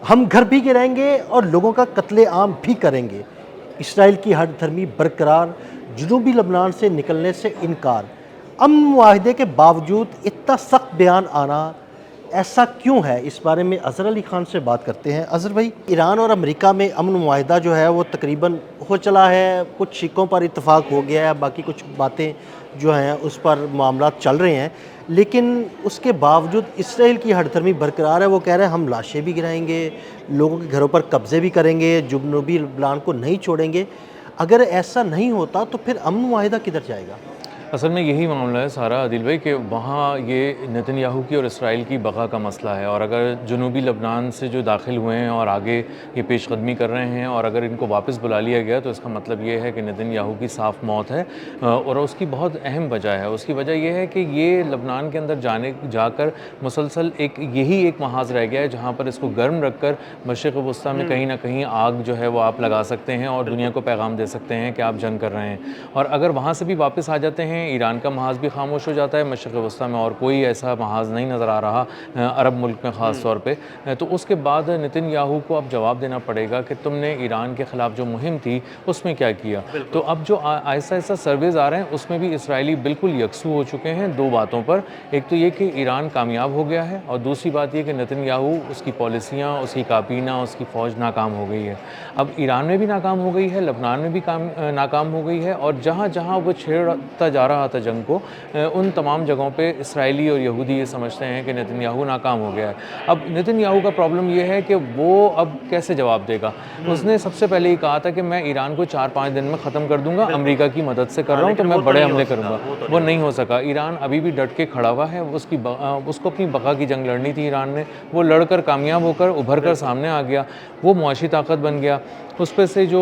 ہم گھر بھی گرائیں اور لوگوں کا قتل عام بھی کریں گے۔ اسرائیل کی ہر دھرمی برقرار، جنوبی لبنان سے نکلنے سے انکار۔ امن معاہدے کے باوجود اتنا سخت بیان آنا ایسا کیوں ہے؟ اس بارے میں اظہر علی خان سے بات کرتے ہیں۔ اظہر بھائی، ایران اور امریکہ میں امن معاہدہ جو ہے وہ تقریباً ہو چلا ہے، کچھ شقوں پر اتفاق ہو گیا ہے، باقی کچھ باتیں جو ہیں اس پر معاملات چل رہے ہیں، لیکن اس کے باوجود اسرائیل کی ہر دھرمی برقرار ہے۔ وہ کہہ رہے ہیں ہم لاشیں بھی گرائیں گے، لوگوں کے گھروں پر قبضے بھی کریں گے، جنوبی لبنان کو نہیں چھوڑیں گے۔ اگر ایسا نہیں ہوتا تو پھر امن معاہدہ کدھر جائے گا؟ اصل میں یہی معاملہ ہے سارا عادل بھائی، کہ وہاں یہ نتن یاہو کی اور اسرائیل کی بقا کا مسئلہ ہے، اور اگر جنوبی لبنان سے جو داخل ہوئے ہیں اور آگے یہ پیش قدمی کر رہے ہیں، اور اگر ان کو واپس بلا لیا گیا تو اس کا مطلب یہ ہے کہ نتن یاہو کی صاف موت ہے، اور اس کی بہت اہم وجہ ہے۔ اس کی وجہ یہ ہے کہ یہ لبنان کے اندر جا کر مسلسل یہی ایک محاذ رہ گیا ہے جہاں پر اس کو گرم رکھ کر مشرق وسطیٰ میں کہیں نہ کہیں آگ جو ہے وہ آپ لگا سکتے ہیں اور دنیا کو پیغام دے سکتے ہیں کہ آپ جنگ کر رہے ہیں، اور اگر وہاں سے بھی واپس آ جاتے ہیں ایران کا محاذ بھی خاموش ہو جاتا ہے، مشرق وسطیٰ میں اور کوئی ایسا محاذ نہیں نظر آ رہا عرب ملک میں خاص طور پہ، تو اس کے بعد نتن یاہو کو اب جواب دینا پڑے گا کہ تم نے ایران کے خلاف جو مہم تھی اس میں کیا کیا۔ تو اب جو آہستہ آہستہ سرویز آ رہے ہیں اس میں بھی اسرائیلی بالکل یکسو ہو چکے ہیں دو باتوں پر۔ ایک تو یہ کہ ایران کامیاب ہو گیا ہے، اور دوسری بات یہ کہ نتن یاہو، اس کی پالیسیاں، اس کی کابینہ، اس کی فوج ناکام ہو گئی ہے۔ اب ایران میں بھی ناکام ہو گئی ہے، لبنان میں بھی ناکام ہو گئی ہے، اور جہاں جہاں وہ چھیڑتا جا رہا تھا جنگ کو، ان تمام جگہوں پہ اسرائیلی اور یہودی یہ سمجھتے ہیں کہ نتن یاہو ناکام ہو گیا ہے۔ اب نتن یاہو کا پرابلم یہ ہے کہ وہ اب کیسے جواب دے گا۔ اس نے سب سے پہلے یہ کہا تھا کہ میں ایران کو 4-5 دن میں ختم کر دوں گا، امریکہ کی مدد سے کر رہا ہوں تو میں بڑے حملے کروں گا۔ وہ نہیں ہو سکا۔ ایران ابھی بھی ڈٹ کے کھڑا ہوا ہے، اس کو اپنی بقا کی جنگ لڑنی تھی ایران نے، وہ لڑ کر کامیاب ہو کر ابھر کر سامنے آ گیا، وہ معاشی طاقت بن گیا۔ اس پہ سے جو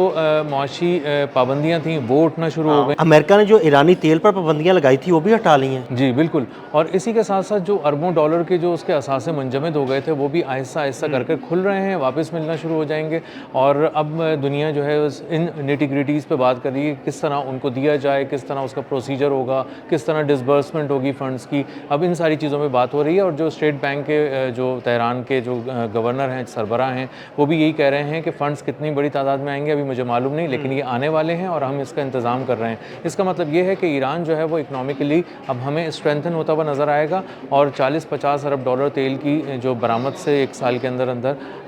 معاشی پابندیاں تھیں وہ اٹھنا شروع ہو گئیں۔ امریکہ نے جو ایرانی تیل پر پابندیاں لگائی تھی وہ بھی ہٹا لی ہیں۔ جی بالکل، اور اسی کے ساتھ ساتھ جو اربوں ڈالر کے جو اس کے اثاثے منجمد ہو گئے تھے وہ بھی آہستہ آہستہ کر کے کھل رہے ہیں، واپس ملنا شروع ہو جائیں گے، اور اب دنیا جو ہے ان نیٹی گریٹیز پہ بات کر رہی ہے، کس طرح ان کو دیا جائے، کس طرح اس کا پروسیجر ہوگا، کس طرح ڈسبرسمنٹ ہوگی فنڈز کی، اب ان ساری چیزوں پہ بات ہو رہی ہے۔ اور جو اسٹیٹ بینک کے جو تہران کے جو گورنر ہیں، سربراہ ہیں، وہ بھی یہی کہہ رہے ہیں کہ فنڈز کتنی بڑی تعداد میں آئیں گے ابھی مجھے معلوم نہیں، لیکن یہ آنے والے ہیں اور ہم اس کا انتظام کر رہے ہیں۔ اس کا مطلب یہ ہے کہ ایران جو ہے وہ اکنامکلی اب ہمیں اسٹرینتھن ہوتا ہوا نظر آئے گا، اور 40-50 ارب ڈالر تیل کی جو برآمد سے ایک سال کے اندر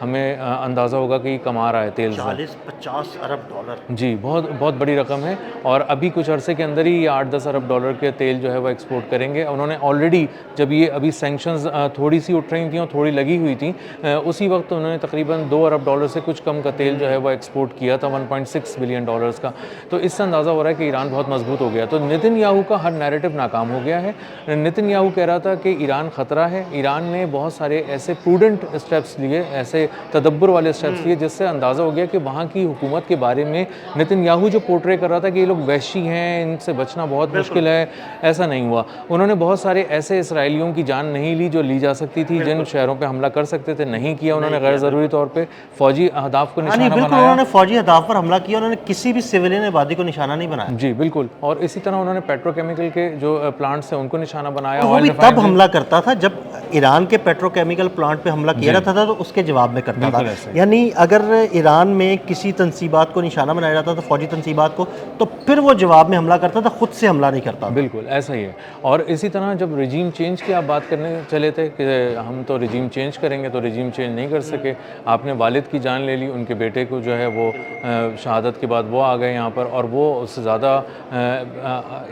ہمیں اندازہ ہوگا کہ یہ کما رہا ہے تیل سے۔ 40-50 ارب ڈالر، جی بہت بہت بڑی رقم ہے، اور ابھی کچھ عرصے کے اندر ہی یہ 8-10 ارب ڈالر کے تیل جو ہے وہ ایکسپورٹ کریں گے۔ انہوں نے آلریڈی، جب یہ ابھی سینکشنز تھوڑی سی اٹھ رہی تھیں اور تھوڑی لگی ہوئی تھیں، اسی وقت انہوں نے تقریباً 2 ارب ڈالر سے کچھ کم کا تیل جو ہے وہ ایکسپورٹ کیا تھا، 1.6 بلین ڈالرز کا۔ تو اس سے اندازہ ہو رہا ہے کہ ایران بہت مضبوط ہو گیا۔ تو نتن یاہو کا ہر نیریٹو ناکام ہو گیا ہے۔ نتن یاہو کہہ رہا تھا کہ ایران خطرہ ہے، ایران نے بہت سارے ایسے پروڈنٹ اسٹیپس لیے، ایسے تدبر والے اسٹیپس لیے، جس سے اندازہ ہو گیا کہ وہاں کی حکومت کے بارے میں نتن یاہو جو پورٹرے کر رہا تھا کہ یہ لوگ وحشی ہیں، ان سے بچنا بہت مشکل ہے، ایسا نہیں ہوا۔ انہوں نے بہت سارے ایسے اسرائیلیوں کی جان نہیں لی جو لی جا سکتی تھی، جن شہروں پہ حملہ کر سکتے تھے، نہیں کیا انہوں نے، غیر ضروری طور پہ فوجی اہداف کو نشانہ بالکل بنایا۔ انہوں نے فوجی اہداف پر حملہ کیا، انہوں نے کسی بھی سویلین آبادی کو نشانہ نہیں بنایا۔ جی بالکل، اور اسی طرح انہوں نے پیٹرو کیمیکل کے جو پلانٹس ہیں ان کو نشانہ بنایا۔ وہ بھی تب حملہ کرتا تھا جب ایران کے پیٹرو کیمیکل پلانٹ پہ حملہ کیا جاتا تھا تو اس کے جواب میں کرتا تھا۔ یعنی اگر ایران میں کسی تنصیبات کو نشانہ بنایا جاتا تھا، فوجی تنصیبات کو، تو پھر وہ جواب میں حملہ کرتا تھا، خود سے حملہ نہیں کرتا تھا۔ بالکل ایسا ہی ہے۔ اور اسی طرح جب رجیم چینج کی آپ بات کرنے چلے تھے کہ ہم تو رجیم چینج کریں گے، تو رجیم چینج نہیں کر سکے۔ آپ نے والد کی جان لے لی، ان کے بیٹے کو جو ہے وہ شہادت کے بعد وہ آ گئے یہاں پر، اور وہ اس سے زیادہ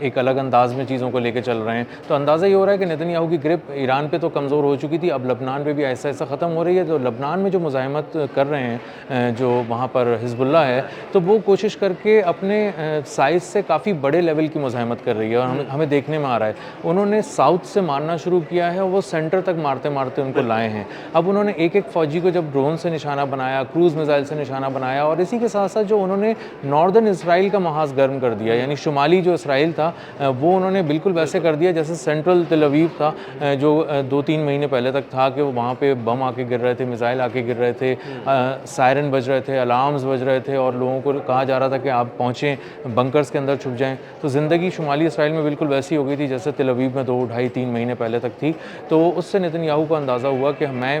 ایک الگ انداز میں چیزوں کو لے کے چل رہے ہیں۔ تو اندازہ یہ ہو رہا ہے کہ نتن یاہو کی گرپ ایران پہ تو کمزور ہو چکی تھی، اب لبنان پہ بھی ایسا ایسا ختم ہو رہی ہے۔ تو لبنان میں جو مزاحمت کر رہے ہیں، جو وہاں پر حزب اللہ ہے، تو وہ کوشش کر کے اپنے سائز سے کافی بڑے لیول کی مزاحمت کر رہی ہے، اور ہمیں دیکھنے میں آ رہا ہے انہوں نے ساؤتھ سے مارنا شروع کیا ہے، اور وہ سینٹر تک مارتے مارتے ان کو لائے ہیں۔ اب انہوں نے ایک ایک فوجی کو جب ڈرون سے نشانہ بنایا، کروز میزائل سے نشانہ بنایا، اور اسی کے ساتھ ساتھ جو انہوں نے ناردرن اسرائیل کا محاذ گرم کر دیا، یعنی شمالی جو اسرائیل تھا وہ انہوں نے بالکل ویسے کر دیا جیسے سینٹرل تل اویو تھا، جو 2-3 مہینے پہلے تک تھا، کہ وہاں پہ بم آ کے گر رہے تھے، میزائل آ کے گر رہے تھے، سائرن بج رہے تھے، الارمز بج رہے تھے، اور لوگوں کو کہا جا رہا تھا کہ آپ پہنچیں، بنکرز کے اندر چھپ جائیں۔ تو زندگی شمالی اسرائیل میں بالکل ویسی ہو گئی تھی جیسے تل اویو میں 2-2.5-3 مہینے پہلے تک تھی۔ تو اس سے نتن یاہو کو اندازہ ہوا کہ میں